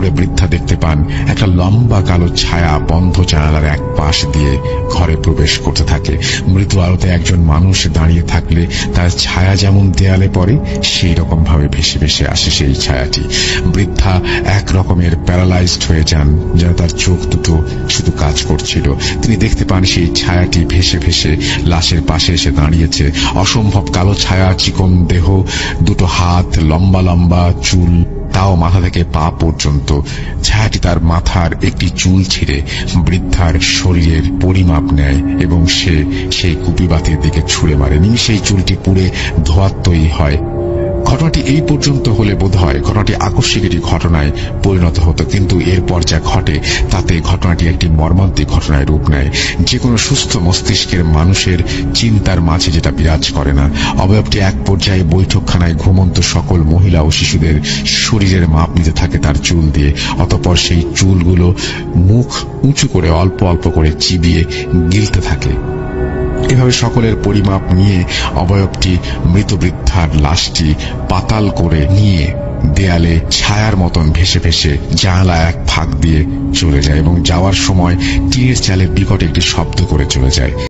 করে বৃদ্ধা দেখতে পান একটা লম্বা কালো ছায়া বন্ধ জানালার এক পাশ দিয়ে ঘরে প্রবেশ করতে থাকে। মৃদু আলোতে একজন মানুষ দাঁড়িয়ে থাকলে তার ছায়া যেমন দেয়ালে পড়ে, সেই রকম ভাবে ভেসে ভেসে আসে সেই ছায়াটি। বৃদ্ধা এক রকমের প্যারালাইজড হয়ে যান, যেন তার চোখ দুটো শুধু কাজ করছিল। তিনি দেখতে পান সেই ছায়াটি ভেসে ভেসে লাশের পাশে এসে দাঁড়িয়েছে। অসম্ভব কালো ছায়া, চিকন দেহ, দুটো হাত, লম্বা লম্বা চুল, তাও মাথা থেকে পা পর্যন্ত। ছায়াটি তার মাথার একটি চুল ছিঁড়ে বৃদ্ধার শরীরের পরিমাপ নেয় এবং সে সেই কুপিবাতির দিকে ছুঁড়ে মারে। সেই চুলটি পুড়ে ধোঁয়াত্মই হয়। ঘটনাটি এই পর্যন্ত হলে বোধহয় ঘটনাটি আকস্মিক একটি ঘটনায় পরিণত হতো, কিন্তু এরপর যা ঘটে তাতে ঘটনাটি একটি মর্মান্তিক ঘটনায় রূপ নেয়। যে কোনো সুস্থ মস্তিষ্কের মানুষের চিন্তার মাঝে যেটা বিরাজ করে না। অবয়বটি এক পর্যায়ে বৈঠকখানায় ঘুমন্ত সকল মহিলা ও শিশুদের শরীরের মাপ নিতে থাকে তার চুল দিয়ে। অতঃপর সেই চুলগুলো মুখ উঁচু করে অল্প অল্প করে চিবিয়ে গিলতে থাকে। এভাবে সকলের পরিমাপ নিয়ে অবয়বটি মৃত বৃদ্ধার লাশটি পাতাল করে নিয়ে দেয়ালে ছায়ার মতন ভেসে ভেসে জানালা এক ফাঁক দিয়ে চলে যায় এবং যাওয়ার সময় টিনের চালে বিকট একটি শব্দ করে চলে যায়।